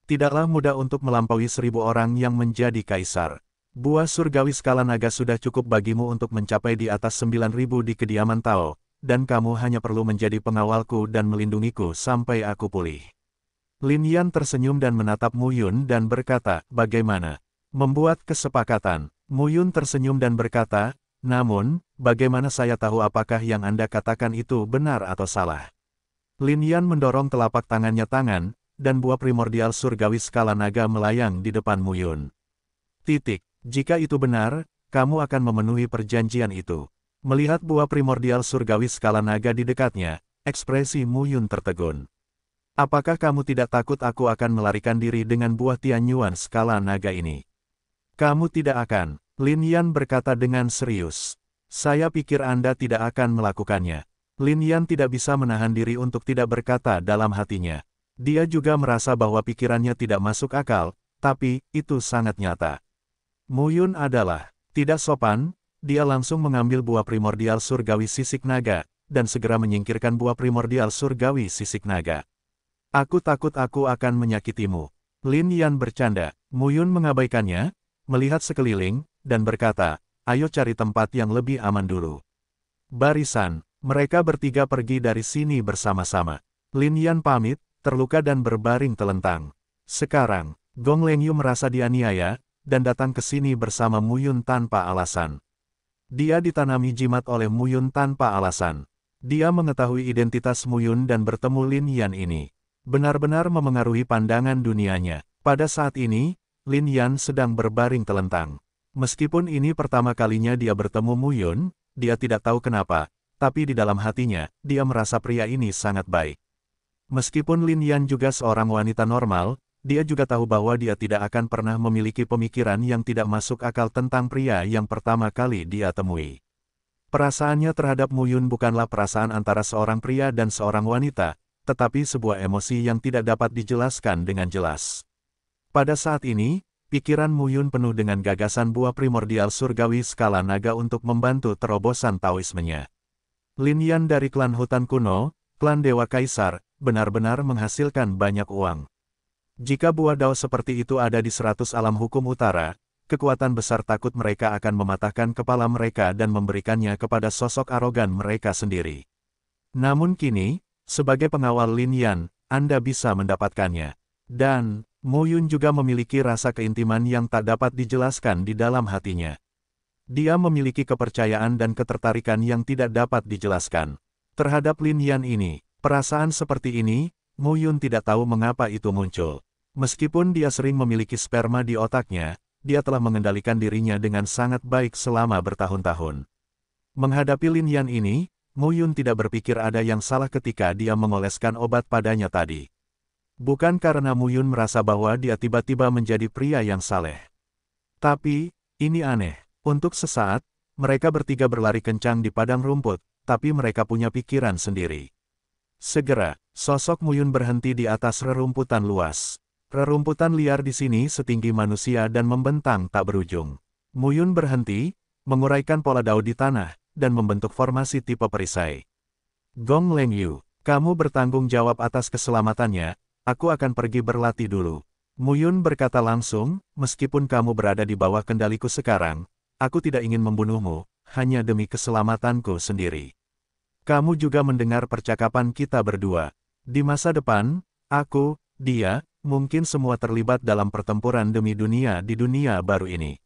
Tidaklah mudah untuk melampaui 1.000 orang yang menjadi kaisar. Buah surgawi skala naga sudah cukup bagimu untuk mencapai di atas 9.000 di kediaman Tao, dan kamu hanya perlu menjadi pengawalku dan melindungiku sampai aku pulih. Lin Yan tersenyum dan menatap Mu Yun dan berkata, bagaimana? Membuat kesepakatan. Mu Yun tersenyum dan berkata, namun, bagaimana saya tahu apakah yang Anda katakan itu benar atau salah? Lin Yan mendorong telapak tangannya dan buah primordial surgawi skala naga melayang di depan Mu Yun. Jika itu benar, kamu akan memenuhi perjanjian itu. Melihat buah primordial surgawi skala naga di dekatnya, ekspresi Mu Yun tertegun. Apakah kamu tidak takut aku akan melarikan diri dengan buah Tianyuan skala naga ini? Kamu tidak akan, Lin Yan berkata dengan serius. Saya pikir Anda tidak akan melakukannya. Lin Yan tidak bisa menahan diri untuk tidak berkata dalam hatinya. Dia juga merasa bahwa pikirannya tidak masuk akal, tapi itu sangat nyata. Mu Yun adalah tidak sopan, dia langsung mengambil buah primordial surgawi sisik naga, dan segera menyingkirkan buah primordial surgawi sisik naga. Aku takut aku akan menyakitimu. Lin Yan bercanda. Mu Yun mengabaikannya, melihat sekeliling, dan berkata, ayo cari tempat yang lebih aman dulu. Barisan, mereka bertiga pergi dari sini bersama-sama. Lin Yan pamit, terluka dan berbaring telentang. Sekarang, Gong Lengyu merasa dianiaya, dan datang ke sini bersama Mu Yun tanpa alasan. Dia ditanami jimat oleh Mu Yun tanpa alasan. Dia mengetahui identitas Mu Yun dan bertemu Lin Yan ini. Benar-benar memengaruhi pandangan dunianya. Pada saat ini, Lin Yan sedang berbaring telentang. Meskipun ini pertama kalinya dia bertemu Mu Yun, dia tidak tahu kenapa, tapi di dalam hatinya, dia merasa pria ini sangat baik. Meskipun Lin Yan juga seorang wanita normal, dia juga tahu bahwa dia tidak akan pernah memiliki pemikiran yang tidak masuk akal tentang pria yang pertama kali dia temui. Perasaannya terhadap Mu Yun bukanlah perasaan antara seorang pria dan seorang wanita, tetapi sebuah emosi yang tidak dapat dijelaskan dengan jelas. Pada saat ini, pikiran Mu Yun penuh dengan gagasan buah primordial surgawi skala naga untuk membantu terobosan Taoismenya. Lin Yan dari klan hutan kuno, klan Dewa Kaisar, benar-benar menghasilkan banyak uang. Jika buah Dao seperti itu ada di 100 alam hukum utara, kekuatan besar takut mereka akan mematahkan kepala mereka dan memberikannya kepada sosok arogan mereka sendiri. Namun kini, sebagai pengawal Lin Yan, Anda bisa mendapatkannya. Dan, Mu Yun juga memiliki rasa keintiman yang tak dapat dijelaskan di dalam hatinya. Dia memiliki kepercayaan dan ketertarikan yang tidak dapat dijelaskan. Terhadap Lin Yan ini, perasaan seperti ini, Mu Yun tidak tahu mengapa itu muncul. Meskipun dia sering memiliki sperma di otaknya, dia telah mengendalikan dirinya dengan sangat baik selama bertahun-tahun. Menghadapi Lin Yan ini, Mu Yun tidak berpikir ada yang salah ketika dia mengoleskan obat padanya tadi. Bukan karena Mu Yun merasa bahwa dia tiba-tiba menjadi pria yang saleh. Tapi, ini aneh. Untuk sesaat, mereka bertiga berlari kencang di padang rumput, tapi mereka punya pikiran sendiri. Segera, sosok Mu Yun berhenti di atas rerumputan luas. Rerumputan liar di sini setinggi manusia dan membentang tak berujung. Mu Yun berhenti, menguraikan pola Dao di tanah, dan membentuk formasi tipe perisai. Gong Lengyu, kamu bertanggung jawab atas keselamatannya, aku akan pergi berlatih dulu. Mu Yun berkata langsung, meskipun kamu berada di bawah kendaliku sekarang, aku tidak ingin membunuhmu, hanya demi keselamatanku sendiri. Kamu juga mendengar percakapan kita berdua. Di masa depan, aku, dia, mungkin semua terlibat dalam pertempuran demi dunia di dunia baru ini.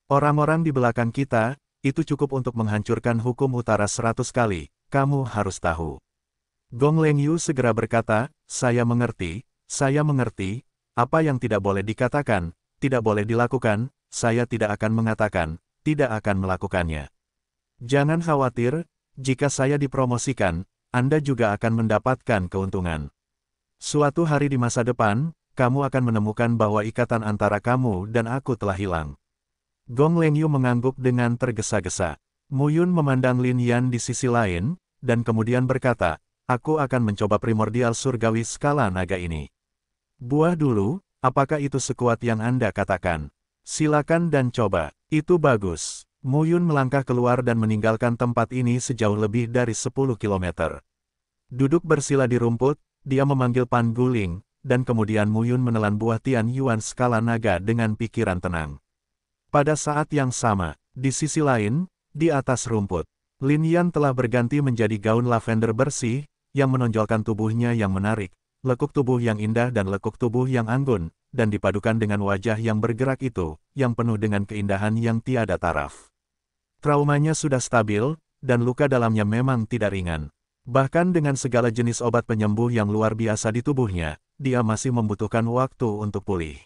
Orang-orang di belakang kita, itu cukup untuk menghancurkan hukum utara 100 kali, kamu harus tahu. Gong Lengyu segera berkata, saya mengerti, apa yang tidak boleh dikatakan, tidak boleh dilakukan, saya tidak akan mengatakan, tidak akan melakukannya. Jangan khawatir, jika saya dipromosikan, Anda juga akan mendapatkan keuntungan. Suatu hari di masa depan, kamu akan menemukan bahwa ikatan antara kamu dan aku telah hilang. Gong Lengyu mengangguk dengan tergesa-gesa. Mu Yun memandang Lin Yan di sisi lain, dan kemudian berkata, aku akan mencoba primordial surgawi skala naga ini. Buah dulu, apakah itu sekuat yang Anda katakan? Silakan dan coba. Itu bagus. Mu Yun melangkah keluar dan meninggalkan tempat ini sejauh lebih dari 10 km. Duduk bersila di rumput, dia memanggil Pan Guling, dan kemudian Mu Yun menelan buah Tian Yuan skala naga dengan pikiran tenang. Pada saat yang sama, di sisi lain, di atas rumput, Lin Yan telah berganti menjadi gaun lavender bersih, yang menonjolkan tubuhnya yang menarik, lekuk tubuh yang indah dan lekuk tubuh yang anggun, dan dipadukan dengan wajah yang bergerak itu, yang penuh dengan keindahan yang tiada taraf. Traumanya sudah stabil, dan luka dalamnya memang tidak ringan. Bahkan dengan segala jenis obat penyembuh yang luar biasa di tubuhnya, dia masih membutuhkan waktu untuk pulih.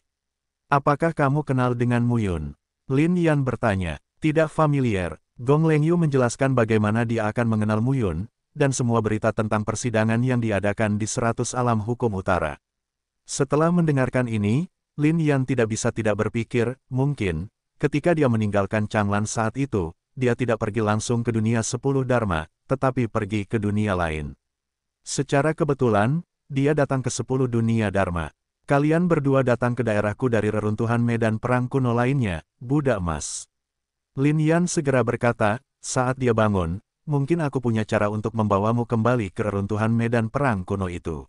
Apakah kamu kenal dengan Mu Yun? Lin Yan bertanya. Tidak familiar. Gong Lengyu menjelaskan bagaimana dia akan mengenal Mu Yun, dan semua berita tentang persidangan yang diadakan di 100 Alam Hukum Utara. Setelah mendengarkan ini, Lin Yan tidak bisa tidak berpikir, mungkin, ketika dia meninggalkan Changlan saat itu, dia tidak pergi langsung ke dunia 10 Dharma, tetapi pergi ke dunia lain. Secara kebetulan, dia datang ke 10 dunia Dharma. Kalian berdua datang ke daerahku dari reruntuhan medan perang kuno lainnya, Buddha Emas. Lin Yan segera berkata, saat dia bangun, mungkin aku punya cara untuk membawamu kembali ke reruntuhan medan perang kuno itu.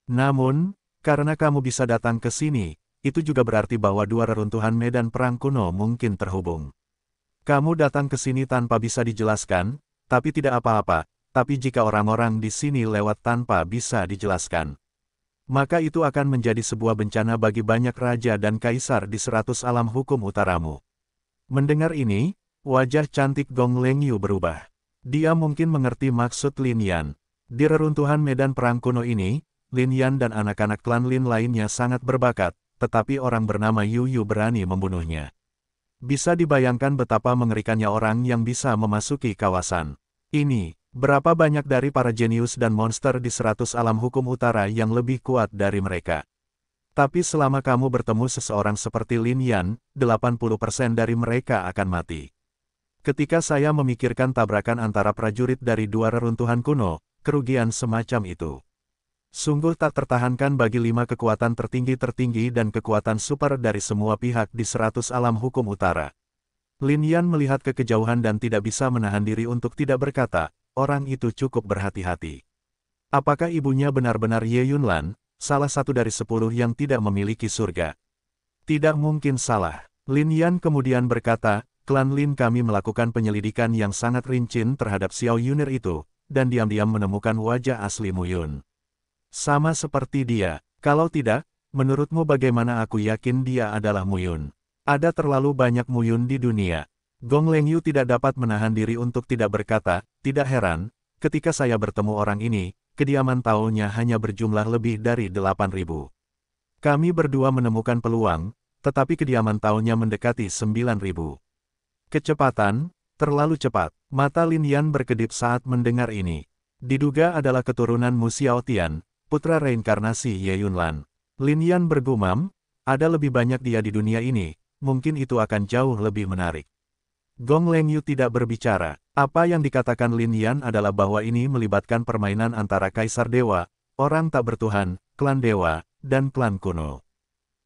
Namun, karena kamu bisa datang ke sini, itu juga berarti bahwa dua reruntuhan medan perang kuno mungkin terhubung. Kamu datang ke sini tanpa bisa dijelaskan, tapi tidak apa-apa, tapi jika orang-orang di sini lewat tanpa bisa dijelaskan, maka itu akan menjadi sebuah bencana bagi banyak raja dan kaisar di 100 alam hukum utaramu. Mendengar ini, wajah cantik Gong Lengyu berubah. Dia mungkin mengerti maksud Lin Yan. Di reruntuhan medan perang kuno ini, Lin Yan dan anak-anak klan Lin lainnya sangat berbakat, tetapi orang bernama Yu Yu berani membunuhnya. Bisa dibayangkan betapa mengerikannya orang yang bisa memasuki kawasan ini. Berapa banyak dari para jenius dan monster di 100 alam hukum utara yang lebih kuat dari mereka. Tapi selama kamu bertemu seseorang seperti Lin Yan, 80% dari mereka akan mati. Ketika saya memikirkan tabrakan antara prajurit dari dua reruntuhan kuno, kerugian semacam itu sungguh tak tertahankan bagi 5 kekuatan tertinggi dan kekuatan super dari semua pihak di 100 alam hukum utara. Lin Yan melihat ke kejauhan dan tidak bisa menahan diri untuk tidak berkata, orang itu cukup berhati-hati. Apakah ibunya benar-benar Ye Yunlan, salah satu dari 10 yang tidak memiliki surga? Tidak mungkin salah. Lin Yan kemudian berkata, klan Lin kami melakukan penyelidikan yang sangat rinci terhadap Xiao Yunir itu, dan diam-diam menemukan wajah asli Mu Yun. Sama seperti dia. Kalau tidak, menurutmu bagaimana aku yakin dia adalah Mu Yun? Ada terlalu banyak Mu Yun di dunia. Gong Lengyu tidak dapat menahan diri untuk tidak berkata, tidak heran, ketika saya bertemu orang ini, kediaman tahunnya hanya berjumlah lebih dari 8.000. Kami berdua menemukan peluang, tetapi kediaman tahunnya mendekati 9.000. Kecepatan, terlalu cepat. Mata Lin Yan berkedip saat mendengar ini. Diduga adalah keturunan Mu Xiaotian, putra reinkarnasi Ye Yunlan. Lin Yan bergumam, ada lebih banyak dia di dunia ini, mungkin itu akan jauh lebih menarik. Gong Lengyu tidak berbicara. Apa yang dikatakan Lin Yan adalah bahwa ini melibatkan permainan antara Kaisar Dewa, orang tak bertuhan, klan Dewa, dan klan kuno.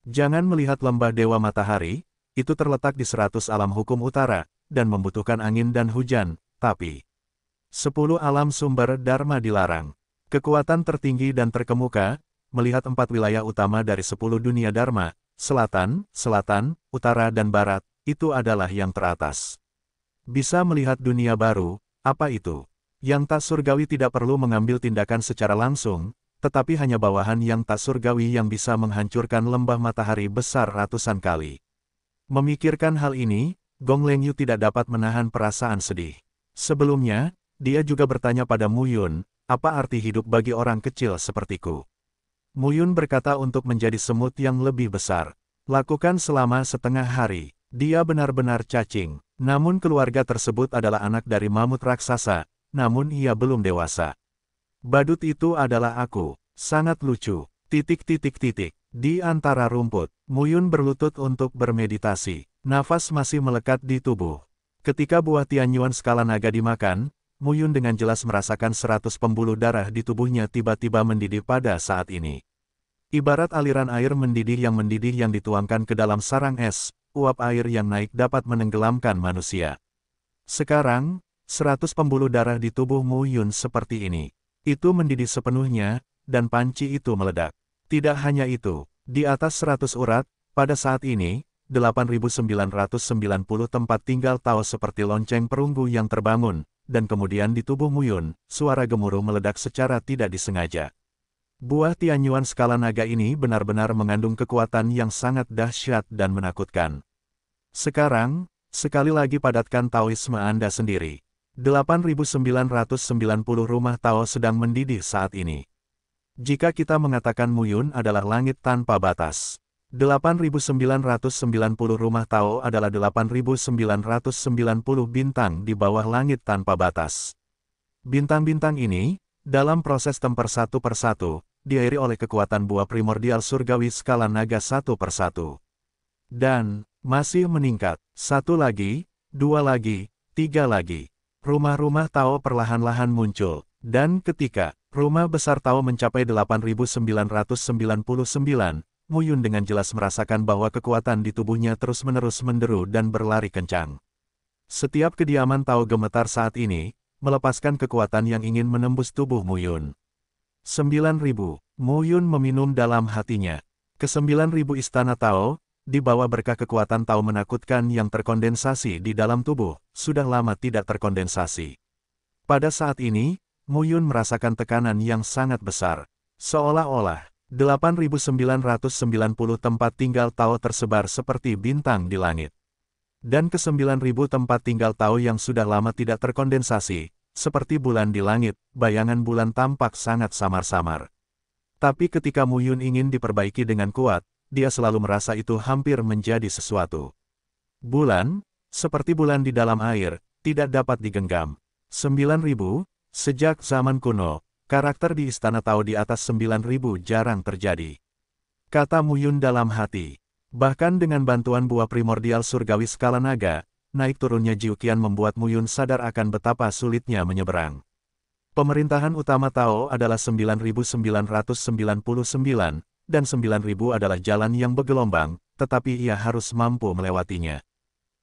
Jangan melihat lembah Dewa Matahari, itu terletak di 100 alam hukum utara, dan membutuhkan angin dan hujan, tapi 10 alam sumber Dharma dilarang. Kekuatan tertinggi dan terkemuka, melihat 4 wilayah utama dari 10 dunia Dharma, selatan, utara dan barat, itu adalah yang teratas. Bisa melihat dunia baru, apa itu? Yang tak surgawi tidak perlu mengambil tindakan secara langsung, tetapi hanya bawahan yang tak surgawi yang bisa menghancurkan lembah matahari besar ratusan kali. Memikirkan hal ini, Gong Lengyu tidak dapat menahan perasaan sedih. Sebelumnya, dia juga bertanya pada Mu Yun, apa arti hidup bagi orang kecil sepertiku? Mu Yun berkata untuk menjadi semut yang lebih besar. Lakukan selama setengah hari. Dia benar-benar cacing. Namun keluarga tersebut adalah anak dari mamut raksasa, namun ia belum dewasa. Badut itu adalah aku. Sangat lucu. ... Di antara rumput, Mu Yun berlutut untuk bermeditasi. Nafas masih melekat di tubuh. Ketika buah Tianyuan skala naga dimakan, Mu Yun dengan jelas merasakan 100 pembuluh darah di tubuhnya tiba-tiba mendidih pada saat ini. Ibarat aliran air mendidih yang dituangkan ke dalam sarang es, uap air yang naik dapat menenggelamkan manusia. Sekarang, 100 pembuluh darah di tubuh Mu Yun seperti ini. Itu mendidih sepenuhnya, dan panci itu meledak. Tidak hanya itu, di atas 100 urat, pada saat ini, 8.990 tempat tinggal Tao seperti lonceng perunggu yang terbangun, dan kemudian di tubuh Muyun, suara gemuruh meledak secara tidak disengaja. Buah Tianyuan skala naga ini benar-benar mengandung kekuatan yang sangat dahsyat dan menakutkan. Sekarang, sekali lagi padatkan Taoisme Anda sendiri. 8.990 rumah Tao sedang mendidih saat ini. Jika kita mengatakan Muyun adalah langit tanpa batas, 8.990 rumah Tao adalah 8.990 bintang di bawah langit tanpa batas. Bintang-bintang ini, dalam proses temper satu persatu, diairi oleh kekuatan buah primordial surgawi skala naga satu persatu. Dan, masih meningkat, satu lagi, dua lagi, tiga lagi. Rumah-rumah Tao perlahan-lahan muncul, dan ketika rumah besar Tao mencapai 8.999, Muyun dengan jelas merasakan bahwa kekuatan di tubuhnya terus-menerus menderu dan berlari kencang. Setiap kediaman Tao gemetar saat ini, melepaskan kekuatan yang ingin menembus tubuh Muyun. 9.000, Muyun meminum dalam hatinya. Ke-9.000 istana Tao, di bawah berkah kekuatan Tao menakutkan yang terkondensasi di dalam tubuh, sudah lama tidak terkondensasi. Pada saat ini, Muyun merasakan tekanan yang sangat besar. Seolah-olah, 8.990 tempat tinggal Tao tersebar seperti bintang di langit. Dan ke-9.000 tempat tinggal Tao yang sudah lama tidak terkondensasi, seperti bulan di langit, bayangan bulan tampak sangat samar-samar. Tapi ketika Muyun ingin diperbaiki dengan kuat, dia selalu merasa itu hampir menjadi sesuatu. Bulan, seperti bulan di dalam air, tidak dapat digenggam. 9.000, sejak zaman kuno, karakter di istana Tao di atas 9.000 jarang terjadi. Kata Muyun dalam hati. Bahkan dengan bantuan buah primordial surgawi skala naga, naik turunnya Jiuqian membuat Muyun sadar akan betapa sulitnya menyeberang. Pemerintahan utama Tao adalah 9.999, dan 9.000 adalah jalan yang bergelombang, tetapi ia harus mampu melewatinya.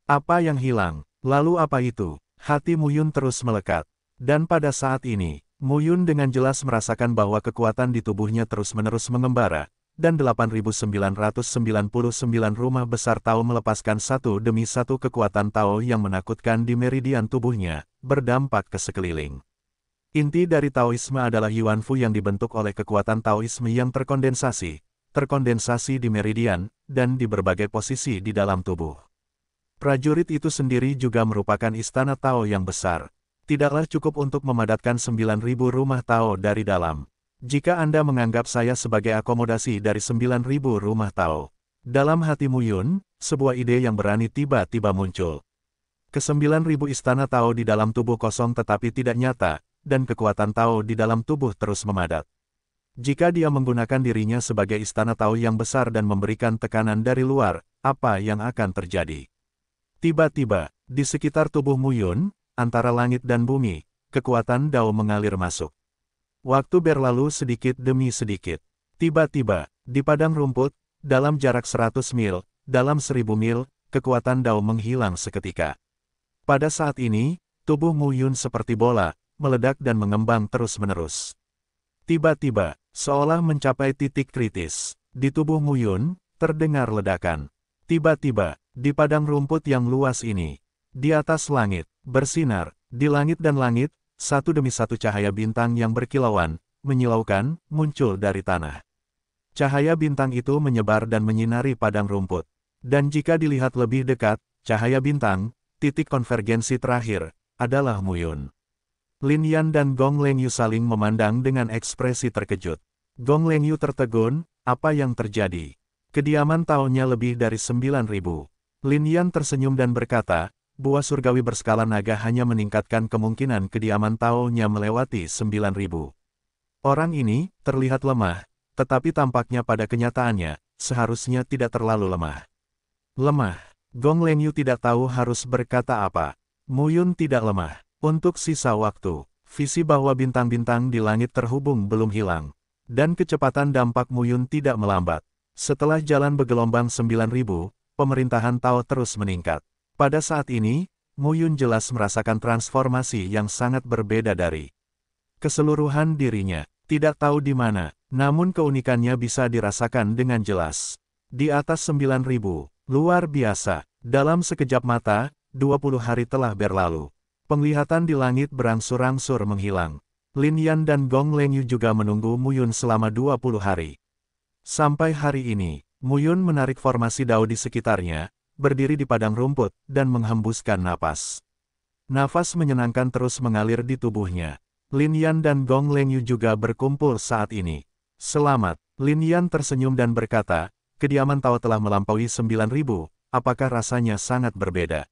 Apa yang hilang? Lalu apa itu? Hati Muyun terus melekat. Dan pada saat ini, Muyun dengan jelas merasakan bahwa kekuatan di tubuhnya terus-menerus mengembara, dan 8.999 rumah besar Tao melepaskan satu demi satu kekuatan Tao yang menakutkan di meridian tubuhnya, berdampak ke sekeliling. Inti dari Taoisme adalah Yuanfu yang dibentuk oleh kekuatan Taoisme yang terkondensasi di meridian, dan di berbagai posisi di dalam tubuh. Prajurit itu sendiri juga merupakan istana Tao yang besar. Tidaklah cukup untuk memadatkan 9.000 rumah Tao dari dalam. Jika Anda menganggap saya sebagai akomodasi dari 9.000 rumah Tao. Dalam hati Muyun, sebuah ide yang berani tiba-tiba muncul. Ke-9.000 istana Tao di dalam tubuh kosong tetapi tidak nyata, dan kekuatan Tao di dalam tubuh terus memadat. Jika dia menggunakan dirinya sebagai istana Tao yang besar dan memberikan tekanan dari luar, apa yang akan terjadi? Tiba-tiba, di sekitar tubuh Muyun, antara langit dan bumi, kekuatan Dao mengalir masuk. Waktu berlalu sedikit demi sedikit. Tiba-tiba, di padang rumput, dalam jarak 100 mil, dalam 1.000 mil, kekuatan Dao menghilang seketika. Pada saat ini, tubuh Muyun seperti bola, meledak dan mengembang terus-menerus. Tiba-tiba, seolah mencapai titik kritis, di tubuh Muyun, terdengar ledakan. Tiba-tiba, di padang rumput yang luas ini, di atas langit, bersinar, di langit dan langit, satu demi satu cahaya bintang yang berkilauan, menyilaukan, muncul dari tanah. Cahaya bintang itu menyebar dan menyinari padang rumput. Dan jika dilihat lebih dekat, cahaya bintang, titik konvergensi terakhir, adalah Muyun. Lin Yan dan Gong Lengyu saling memandang dengan ekspresi terkejut. Gong Lengyu tertegun, apa yang terjadi? Kediaman Tao-nya lebih dari 9.000. Lin Yan tersenyum dan berkata, buah surgawi berskala naga hanya meningkatkan kemungkinan kediaman Tao-nya melewati 9.000. Orang ini terlihat lemah, tetapi tampaknya pada kenyataannya, seharusnya tidak terlalu lemah. Lemah. Gong Lengyu tidak tahu harus berkata apa. Muyun tidak lemah. Untuk sisa waktu, visi bahwa bintang-bintang di langit terhubung belum hilang. Dan kecepatan dampak Muyun tidak melambat. Setelah jalan bergelombang 9.000, pemerintahan Tao terus meningkat. Pada saat ini, Muyun jelas merasakan transformasi yang sangat berbeda dari keseluruhan dirinya. Tidak tahu di mana, namun keunikannya bisa dirasakan dengan jelas. Di atas 9.000, luar biasa. Dalam sekejap mata, 20 hari telah berlalu. Penglihatan di langit berangsur-angsur menghilang. Lin Yan dan Gong Lengyu juga menunggu Mu Yun selama 20 hari. Sampai hari ini, Mu Yun menarik formasi Dao di sekitarnya, berdiri di padang rumput, dan menghembuskan napas. Nafas menyenangkan terus mengalir di tubuhnya. Lin Yan dan Gong Lengyu juga berkumpul saat ini. Selamat, Lin Yan tersenyum dan berkata, kediaman Tao telah melampaui 9.000, apakah rasanya sangat berbeda?